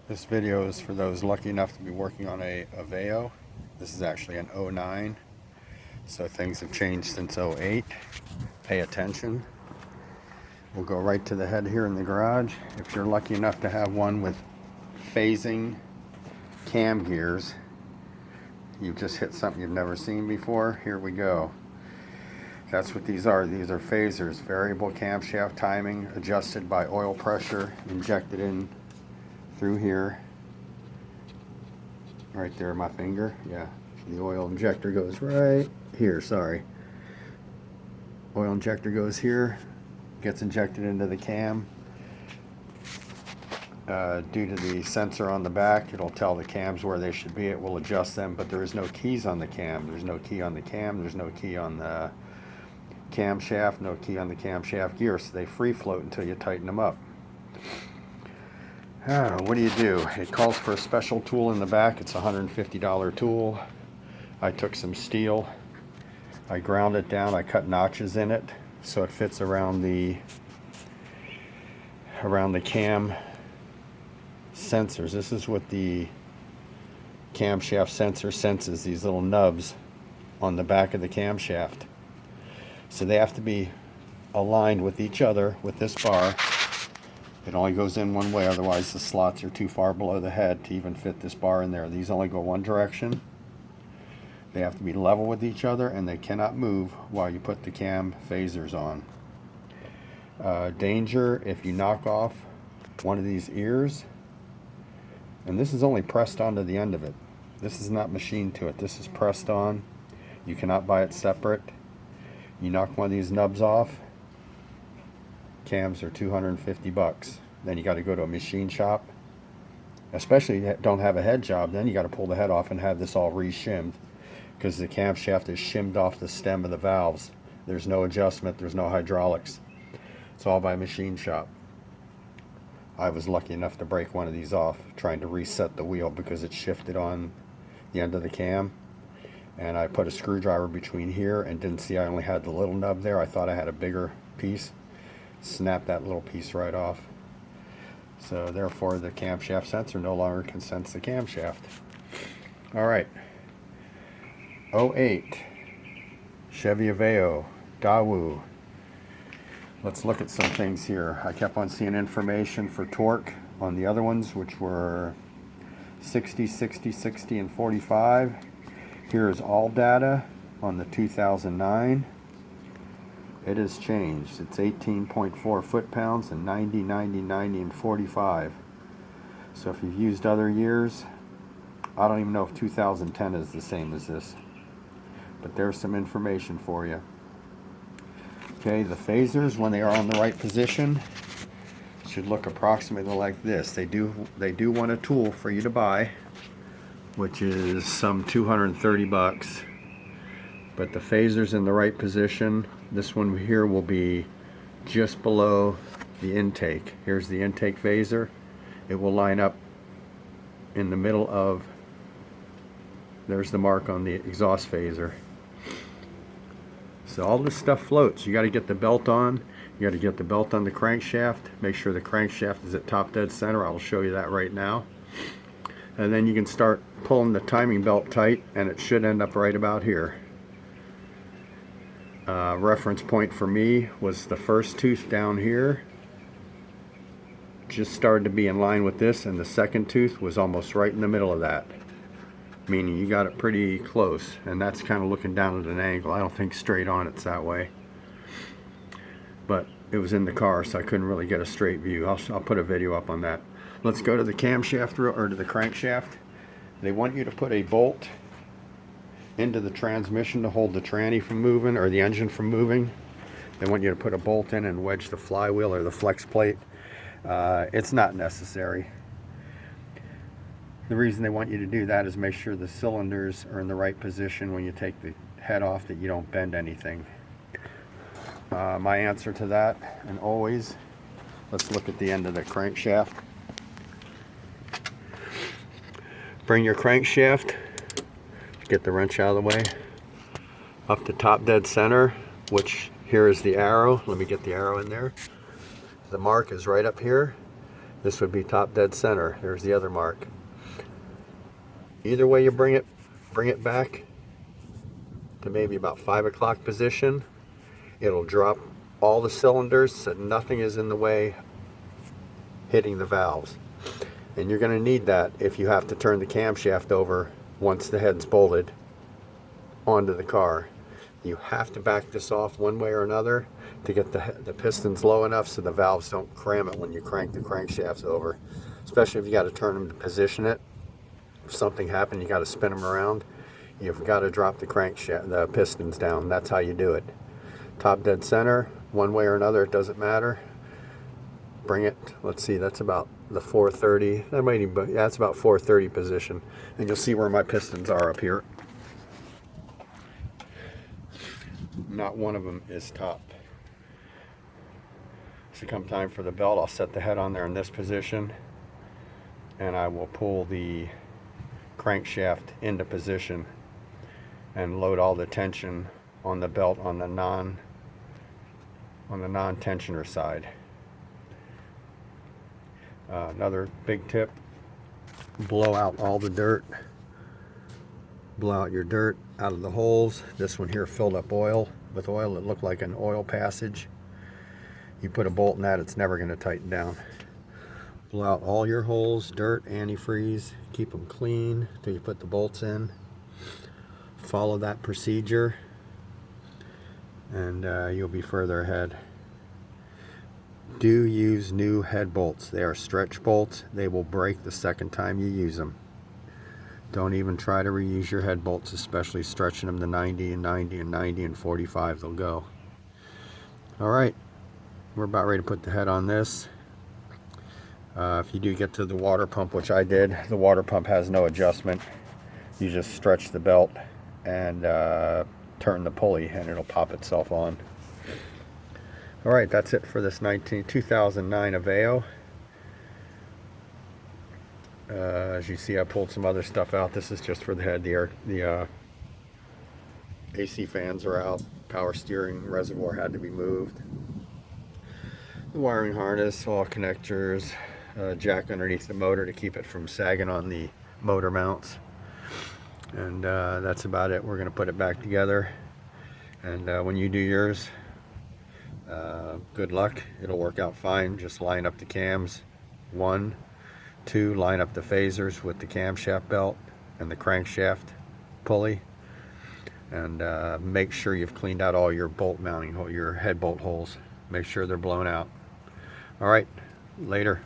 This video is for those lucky enough to be working on a Aveo. This is actually an '09, so things have changed since '08. Pay attention. We'll go right to the head here in the garage. If you're lucky enough to have one with phasing cam gears, you've just hit something you've never seen before. Here we go. That's what these are. These are phasers, variable camshaft timing, adjusted by oil pressure, injected in through here. Right there, my finger. Yeah, the oil injector goes right here, sorry. Oil injector goes here, gets injected into the cam. Due to the sensor on the back, it'll tell the cams where they should be. It will adjust them, but there is no keys on the cam. There's no key on the cam. There's no key on the camshaft. No key on the camshaft gear, so they free float until you tighten them up. What do you do? It calls for a special tool in the back. It's a $150 tool. I took some steel. I ground it down. I cut notches in it so it fits around the cam sensors. This is what the camshaft sensor senses, these little nubs on the back of the camshaft. So they have to be aligned with each other with this bar. It only goes in one way, otherwise the slots are too far below the head to even fit this bar in there. These only go one direction. They have to be level with each other, and they cannot move while you put the cam phasers on. Danger if you knock off one of these ears, and this is only pressed onto the end of it. This is not machined to it. This is pressed on. You cannot buy it separate. You knock one of these nubs off, cams are $250. Then you got to go to a machine shop, especially if you don't have a head job. Then you got to pull the head off and have this all re-shimmed, because the camshaft is shimmed off the stem of the valves. There's no adjustment, there's no hydraulics. It's all by machine shop. I was lucky enough to break one of these off trying to reset the wheel because it shifted on the end of the cam, and I put a screwdriver between here and didn't see I only had the little nub there. I thought I had a bigger piece. Snap that little piece right off. So therefore the camshaft sensor no longer can sense the camshaft. Alright, '08 Chevy Aveo Daewoo. Let's look at some things here. I kept on seeing information for torque on the other ones, which were 60, 60, 60, and 45. Here is all data on the 2009. It has changed. It's 18.4 foot-pounds and 90, 90, 90, and 45. So if you've used other years, I don't even know if 2010 is the same as this. But there's some information for you. Okay, the phasers, when they are on the right position, should look approximately like this. They do want a tool for you to buy, which is some $230. But the phasers in the right position, this one here will be just below the intake. Here's the intake phaser. It will line up in the middle of, there's the mark on the exhaust phaser. So all this stuff floats. You got to get the belt on. You got to get the belt on the crankshaft. Make sure the crankshaft is at top dead center. I'll show you that right now. And then you can start pulling the timing belt tight, and it should end up right about here. Reference point for me was the first tooth down here. Just started to be in line with this, and the second tooth was almost right in the middle of that. Meaning you got it pretty close, and that's kind of looking down at an angle. I don't think straight on it's that way. But it was in the car, so I couldn't really get a straight view. I'll put a video up on that. Let's go to the camshaft, or to the crankshaft. They want you to put a bolt into the transmission to hold the tranny from moving, or the engine from moving. They want you to put a bolt in and wedge the flywheel or the flex plate. It's not necessary. The reason they want you to do that is make sure the cylinders are in the right position when you take the head off, that you don't bend anything. My answer to that, and always, let's look at the end of the crankshaft. Bring your crankshaft, get the wrench out of the way, up to top dead center, which here is the arrow. Let me get the arrow in there. The mark is right up here. This would be top dead center. There's the other mark. Either way you bring it back to maybe about 5 o'clock position. It'll drop all the cylinders so nothing is in the way hitting the valves. And you're going to need that if you have to turn the camshaft over once the head's bolted onto the car. You have to back this off one way or another to get the pistons low enough so the valves don't cram it when you crank the crankshafts over. Especially if you got to turn them to position it. If something happened, you got to spin them around. You've got to drop the pistons down. That's how you do it. Top dead center, one way or another, it doesn't matter. Bring it, let's see, that's about the 430. That might even, yeah, it's about 430 position. And you'll see where my pistons are up here. Not one of them is top. So come time for the belt, I'll set the head on there in this position, and I will pull the crankshaft into position and load all the tension on the belt on the non-tensioner side. Another big tip: blow out all the dirt. Blow out your dirt out of the holes. This one here filled up with oil. It looked like an oil passage. You put a bolt in that, it's never going to tighten down. Blow out all your holes, dirt, antifreeze. Keep them clean till you put the bolts in. Follow that procedure, and you'll be further ahead. Do use new head bolts. They are stretch bolts. They will break the second time you use them. Don't even try to reuse your head bolts, especially stretching them to 90 and 90 and 90 and 45. They'll go. All right, we're about ready to put the head on this. If you do get to the water pump, which I did, the water pump has no adjustment. You just stretch the belt and turn the pulley and it'll pop itself on. All right, that's it for this 2009 Aveo. As you see, I pulled some other stuff out. This is just for the head. The AC fans are out. Power steering reservoir had to be moved. The wiring harness, all connectors, jack underneath the motor to keep it from sagging on the motor mounts. And that's about it. We're going to put it back together. And when you do yours, good luck. It'll work out fine. Just line up the cams. 1, 2, line up the phasers with the camshaft belt and the crankshaft pulley. And make sure you've cleaned out all your bolt mounting, your head bolt holes. Make sure they're blown out. All right, later.